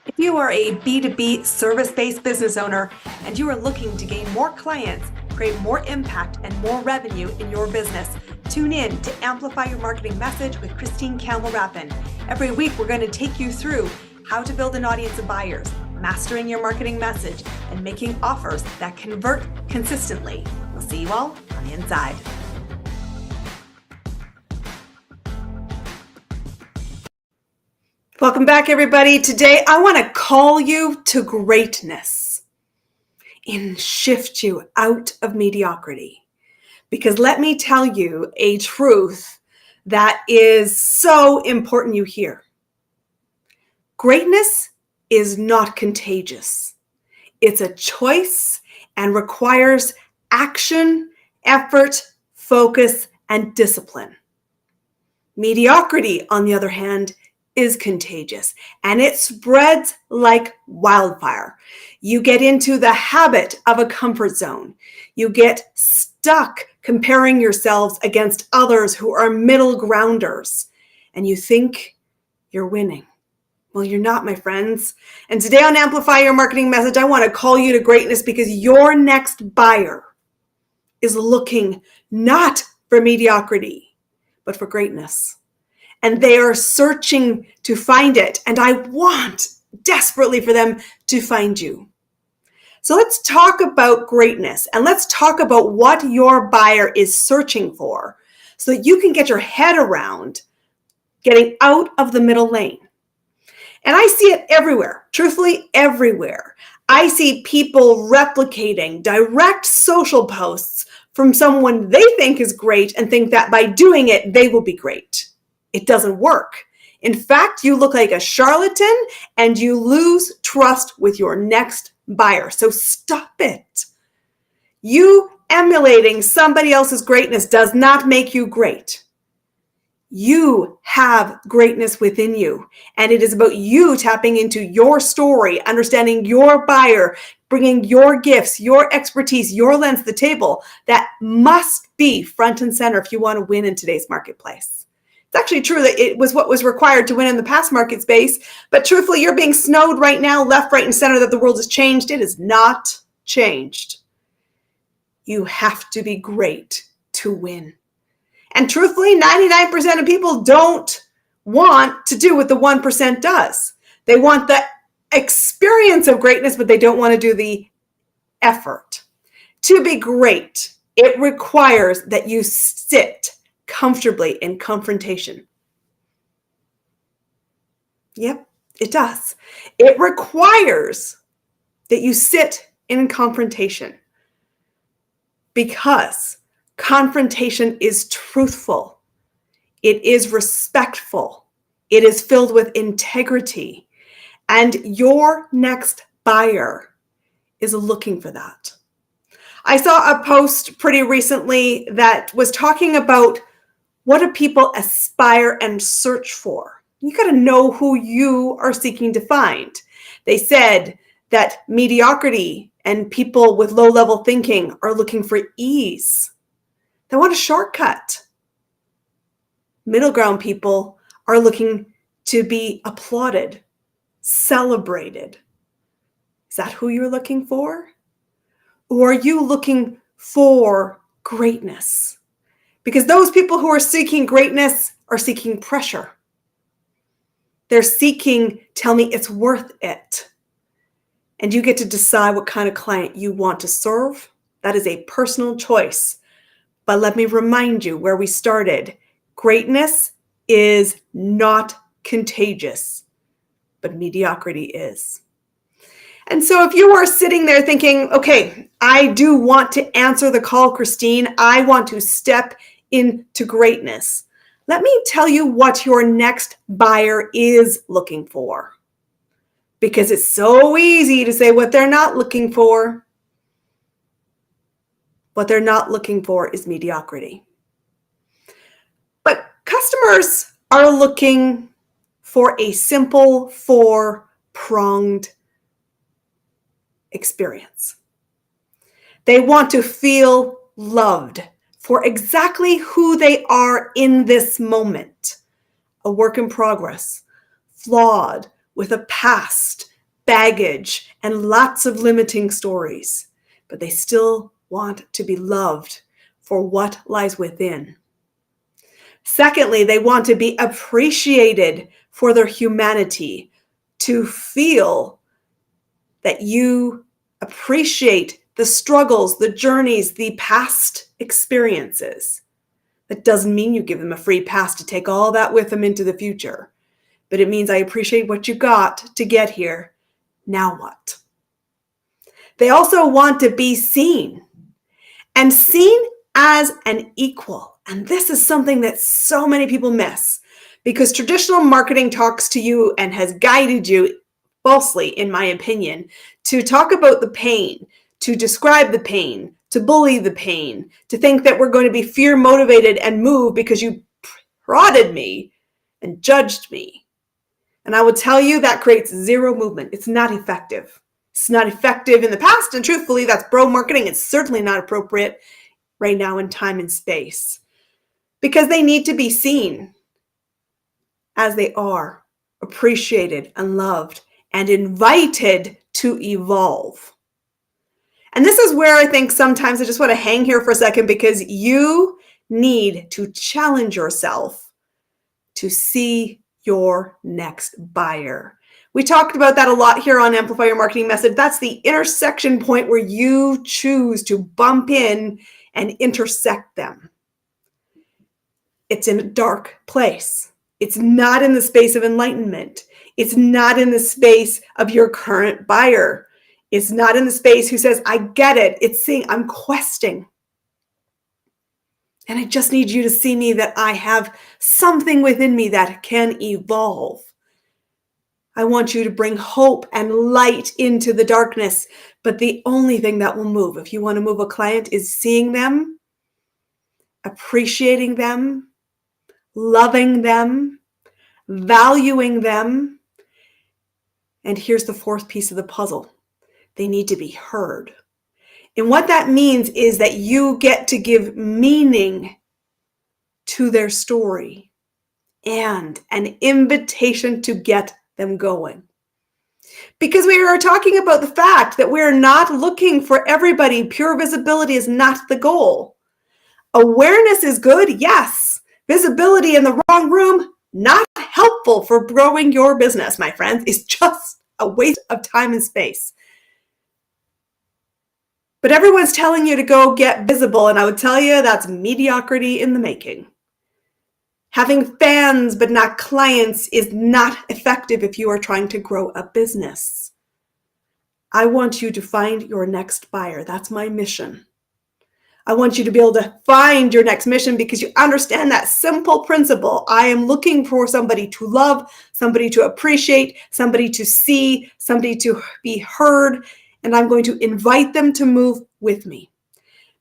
If you are a B2B service-based business owner and you are looking to gain more clients, create more impact and more revenue in your business, tune in to Amplify Your Marketing Message with Campbell Rapin. Every week, we're going to take you through how to build an audience of buyers, mastering your marketing message, and making offers that convert consistently. We'll see you all on the inside. Welcome back, everybody. Today, I want to call you to greatness and shift you out of mediocrity. Because let me tell you a truth that is so important you hear. Greatness is not contagious. It's a choice and requires action, effort, focus, and discipline. Mediocrity, on the other hand, is contagious and it spreads like wildfire. You get into the habit of a comfort zone. You get stuck comparing yourselves against others who are middle grounders and you think you're winning. Well, you're not, my friends. And today on Amplify Your Marketing Message, I want to call you to greatness because your next buyer is looking not for mediocrity, but for greatness. And they are searching to find it. And I want desperately for them to find you. So let's talk about greatness and let's talk about what your buyer is searching for so that you can get your head around getting out of the middle lane. And I see it everywhere, truthfully everywhere. I see people replicating direct social posts from someone they think is great and think that by doing it, they will be great. It doesn't work. In fact, you look like a charlatan and you lose trust with your next buyer. So stop it. You emulating somebody else's greatness does not make you great. You have greatness within you, and it is about you tapping into your story, understanding your buyer, bringing your gifts, your expertise, your lens to the table. That must be front and center if you want to win in today's marketplace. It's actually true that it was what was required to win in the past market space, but truthfully, you're being snowed right now, left, right, and center that the world has changed. It has not changed. You have to be great to win. And truthfully, 99% of people don't want to do what the 1% does. They want the experience of greatness, but they don't want to do the effort. To be great, it requires that you sit comfortably in confrontation. Yep, it does. It requires that you sit in confrontation because confrontation is truthful. It is respectful. It is filled with integrity. And your next buyer is looking for that. I saw a post pretty recently that was talking about what do people aspire and search for? You got to know who you are seeking to find. They said that mediocrity and people with low-level thinking are looking for ease. They want a shortcut. Middle ground people are looking to be applauded, celebrated. Is that who you're looking for? Or are you looking for greatness? Because those people who are seeking greatness are seeking pressure. They're seeking, tell me it's worth it. And you get to decide what kind of client you want to serve. That is a personal choice. But let me remind you where we started. Greatness is not contagious, but mediocrity is. And so if you are sitting there thinking, okay, I do want to answer the call, Christine. I want to step into greatness. Let me tell you what your next buyer is looking for. Because it's so easy to say what they're not looking for. What they're not looking for is mediocrity. But customers are looking for a simple four-pronged experience. They want to feel loved for exactly who they are in this moment. A work in progress, flawed, with a past baggage and lots of limiting stories, but they still want to be loved for what lies within. Secondly, they want to be appreciated for their humanity, to feel that you appreciate the struggles, the journeys, the past experiences. That doesn't mean you give them a free pass to take all that with them into the future, but it means I appreciate what you got to get here. Now what? They also want to be seen, and seen as an equal. And this is something that so many people miss, because traditional marketing talks to you and has guided you falsely, in my opinion, to talk about the pain, to describe the pain, to bully the pain, to think that we're going to be fear motivated and move because you prodded me and judged me. And I will tell you that creates zero movement. It's not effective. It's not effective in the past, and truthfully, that's bro marketing. It's certainly not appropriate right now in time and space, because they need to be seen as they are, appreciated and loved and invited to evolve. And this is where I think sometimes I just want to hang here for a second, because you need to challenge yourself to see your next buyer. We talked about that a lot here on Amplify Your Marketing Message. That's the intersection point where you choose to bump in and intersect them. It's in a dark place. It's not in the space of enlightenment. It's not in the space of your current buyer. It's not in the space who says, I get it. It's saying, I'm questing. And I just need you to see me, that I have something within me that can evolve. I want you to bring hope and light into the darkness. But the only thing that will move, if you want to move a client, is seeing them, appreciating them, loving them, valuing them. And here's the fourth piece of the puzzle. They need to be heard. And what that means is that you get to give meaning to their story and an invitation to get them going. Because we are talking about the fact that we're not looking for everybody. Pure visibility is not the goal. Awareness is good, yes. Visibility in the wrong room, not helpful for growing your business, my friends. It's just a waste of time and space. But everyone's telling you to go get visible, and I would tell you that's mediocrity in the making. Having fans but not clients is not effective if you are trying to grow a business. I want you to find your next buyer. That's my mission. I want you to be able to find your next mission, because you understand that simple principle. I am looking for somebody to love, somebody to appreciate, somebody to see, somebody to be heard, and I'm going to invite them to move with me.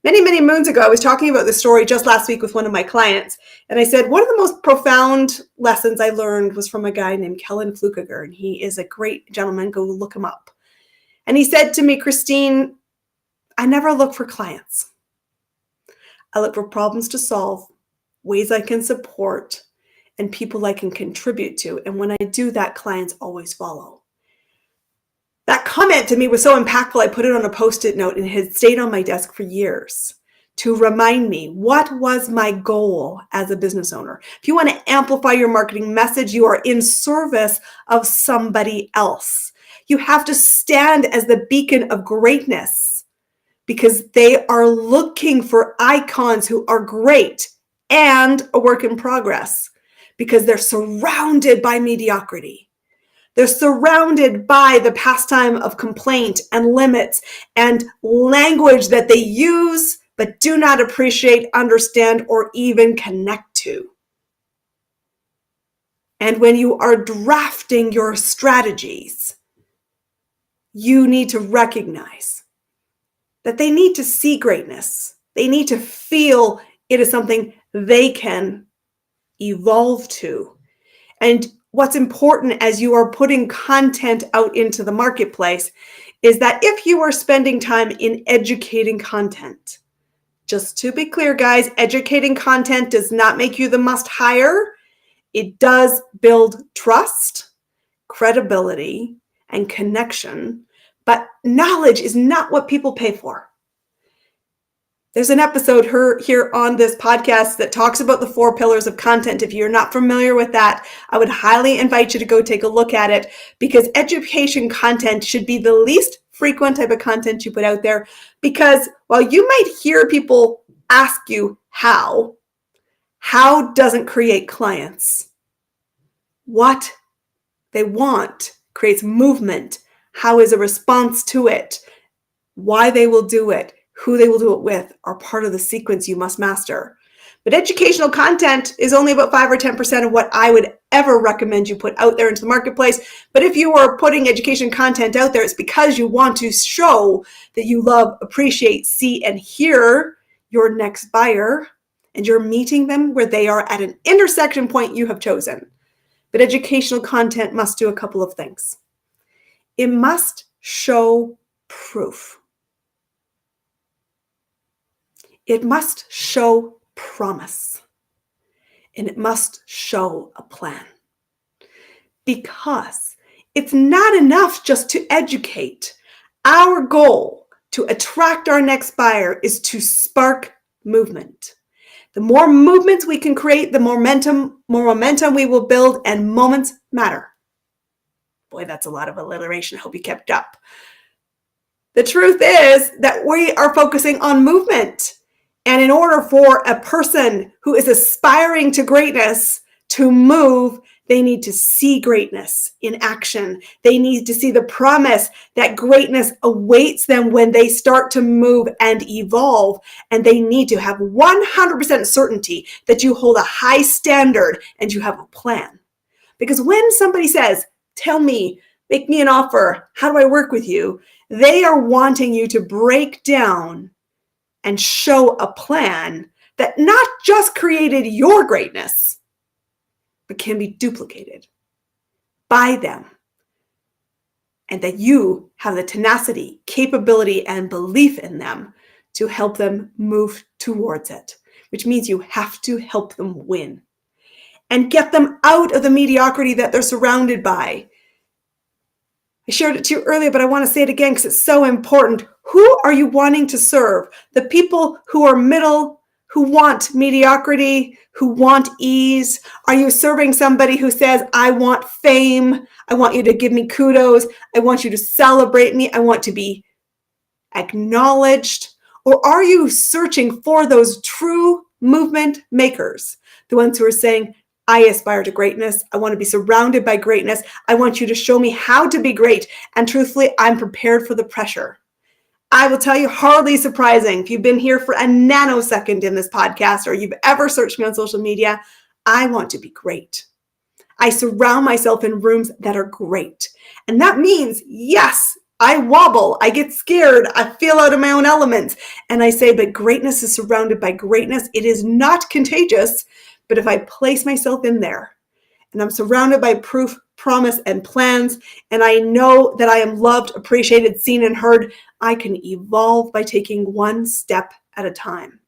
Many, many moons ago, I was talking about this story just last week with one of my clients. And I said, one of the most profound lessons I learned was from a guy named Kellen Flukiger. And he is a great gentleman. Go look him up. And he said to me, Christine, I never look for clients. I look for problems to solve, ways I can support, and people I can contribute to. And when I do that, clients always follow. That comment to me was so impactful, I put it on a Post-it note, and it had stayed on my desk for years to remind me what was my goal as a business owner. If you want to amplify your marketing message, you are in service of somebody else. You have to stand as the beacon of greatness, because they are looking for icons who are great and a work in progress, because they're surrounded by mediocrity. They're surrounded by the pastime of complaint and limits and language that they use but do not appreciate, understand, or even connect to. And when you are drafting your strategies, you need to recognize that they need to see greatness. They need to feel it is something they can evolve to. And what's important as you are putting content out into the marketplace is that if you are spending time in educating content, just to be clear, guys, educating content does not make you the must hire. It does build trust, credibility, and connection, but knowledge is not what people pay for. There's an episode here on this podcast that talks about the 4 pillars of content. If you're not familiar with that, I would highly invite you to go take a look at it, because education content should be the least frequent type of content you put out there. Because while you might hear people ask you how doesn't create clients. What they want creates movement. How is a response to it? Why they will do it, who they will do it with, are part of the sequence you must master. But educational content is only about 5 or 10% of what I would ever recommend you put out there into the marketplace. But if you are putting education content out there, it's because you want to show that you love, appreciate, see, and hear your next buyer, and you're meeting them where they are at an intersection point you have chosen. But educational content must do a couple of things. It must show proof. It must show promise. And it must show a plan. Because it's not enough just to educate. Our goal to attract our next buyer is to spark movement. The more movements we can create, the more momentum we will build, and moments matter. Boy, that's a lot of alliteration. I hope you kept up. The truth is that we are focusing on movement. And in order for a person who is aspiring to greatness to move, they need to see greatness in action. They need to see the promise that greatness awaits them when they start to move and evolve. And they need to have 100% certainty that you hold a high standard and you have a plan. Because when somebody says, tell me, make me an offer, how do I work with you? They are wanting you to break down and show a plan that not just created your greatness, but can be duplicated by them. And that you have the tenacity, capability, and belief in them to help them move towards it, which means you have to help them win and get them out of the mediocrity that they're surrounded by. I shared it to you earlier, but I want to say it again because it's so important. Who are you wanting to serve? The people who are middle, who want mediocrity, who want ease? Are you serving somebody who says, I want fame. I want you to give me kudos. I want you to celebrate me. I want to be acknowledged. Or are you searching for those true movement makers? The ones who are saying, I aspire to greatness. I want to be surrounded by greatness. I want you to show me how to be great. And truthfully, I'm prepared for the pressure. I will tell you, hardly surprising, if you've been here for a nanosecond in this podcast or you've ever searched me on social media, I want to be great. I surround myself in rooms that are great. And that means, yes, I wobble, I get scared, I feel out of my own elements. And I say, but greatness is surrounded by greatness. It is not contagious. But if I place myself in there and I'm surrounded by proof, promise, and plans, and I know that I am loved, appreciated, seen, and heard, I can evolve by taking one step at a time.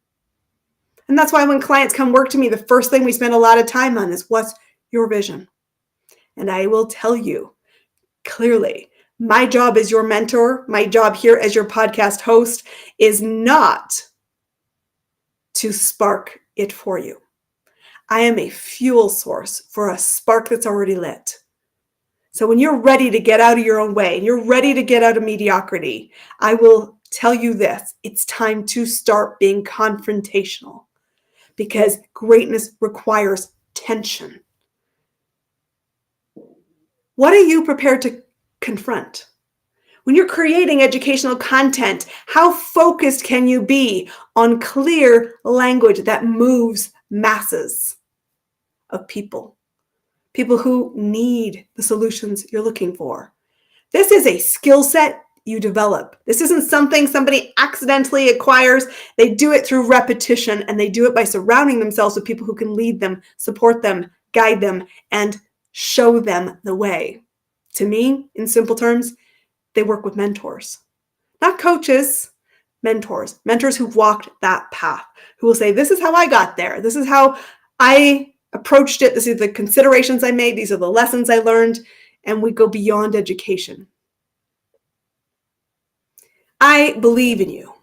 And that's why when clients come work to me, the first thing we spend a lot of time on is, what's your vision? And I will tell you clearly, my job as your mentor, my job here as your podcast host is not to spark it for you. I am a fuel source for a spark that's already lit. So when you're ready to get out of your own way, and you're ready to get out of mediocrity, I will tell you this, it's time to start being confrontational, because greatness requires tension. What are you prepared to confront? When you're creating educational content, how focused can you be on clear language that moves masses of people who need the solutions you're looking for? This is a skill set you develop. This isn't something somebody accidentally acquires. They do it through repetition, and they do it by surrounding themselves with people who can lead them, support them, guide them, and show them the way. To me, in simple terms, they work with mentors, not coaches, mentors who've walked that path, who will say, this is how I got there. This is how I approached it. These are the considerations I made. These are the lessons I learned. and we go beyond education. I believe in you.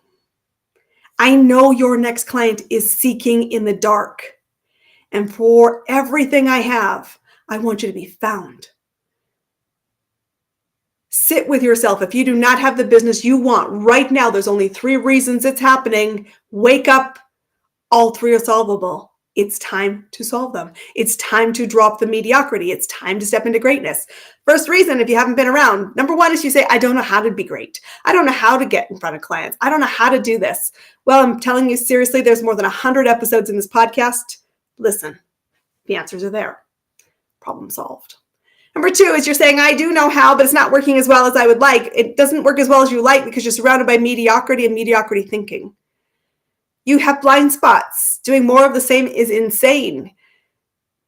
I know your next client is seeking in the dark. And for everything I have, I want you to be found. Sit with yourself. If you do not have the business you want right now, there's only 3 reasons it's happening. Wake up. All 3 are solvable. It's time to solve them. It's time to drop the mediocrity. It's time to step into greatness. First reason, if you haven't been around, number 1 is you say, I don't know how to be great. I don't know how to get in front of clients. I don't know how to do this. Well, I'm telling you seriously, there's more than 100 episodes in this podcast. Listen, the answers are there. Problem solved. Number 2 is you're saying, I do know how, but it's not working as well as I would like. It doesn't work as well as you like because you're surrounded by mediocrity and mediocrity thinking. You have blind spots. Doing more of the same is insane.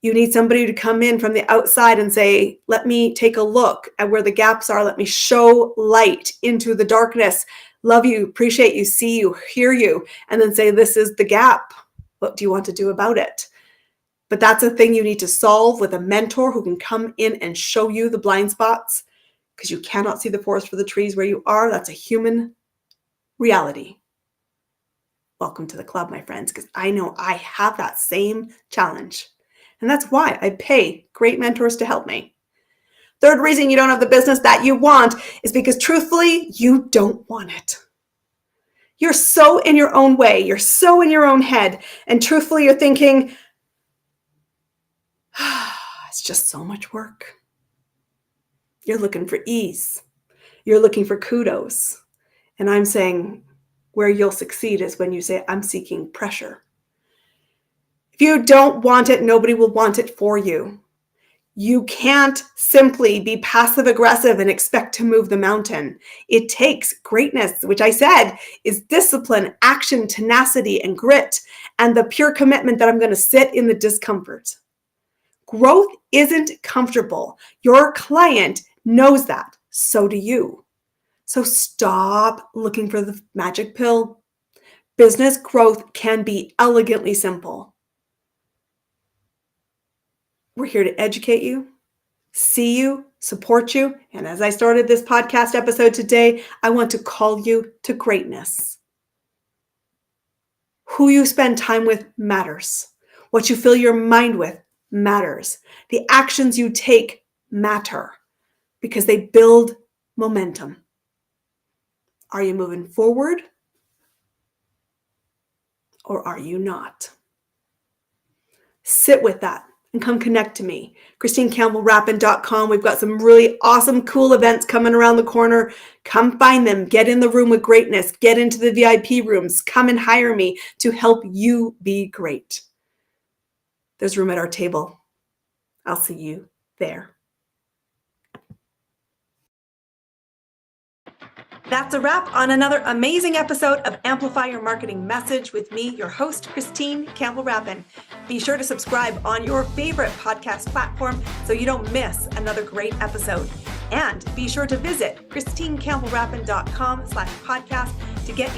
You need somebody to come in from the outside and say, let me take a look at where the gaps are. Let me show light into the darkness. Love you, appreciate you, see you, hear you, and then say, this is the gap. What do you want to do about it? But that's a thing you need to solve with a mentor who can come in and show you the blind spots because you cannot see the forest for the trees where you are. That's a human reality. Welcome to the club, my friends, because I know I have that same challenge. And that's why I pay great mentors to help me. Third reason you don't have the business that you want is because truthfully, you don't want it. You're so in your own way. You're so in your own head. And truthfully, you're thinking, it's just so much work. You're looking for ease. You're looking for kudos. And I'm saying where you'll succeed is when you say, I'm seeking pressure. If you don't want it, nobody will want it for you. You can't simply be passive aggressive and expect to move the mountain. It takes greatness, which I said is discipline, action, tenacity, and grit, and the pure commitment that I'm going to sit in the discomfort. Growth isn't comfortable. Your client knows that. So do you. So stop looking for the magic pill. Business growth can be elegantly simple. We're here to educate you, see you, support you. And as I started this podcast episode today, I want to call you to greatness. Who you spend time with matters. What you fill your mind with matters. The actions you take matter because they build momentum. Are you moving forward or are you not? Sit with that and come connect to me. ChristineCampbellRapin.com. We've got some really awesome, cool events coming around the corner. Come find them. Get in the room with greatness. Get into the VIP rooms. Come and hire me to help you be great. There's room at our table. I'll see you there. That's a wrap on another amazing episode of Amplify Your Marketing Message with me, your host, Christine Campbell Rapin. Be sure to subscribe on your favorite podcast platform so you don't miss another great episode. And be sure to visit ChristineCampbellRapin.com/podcast to get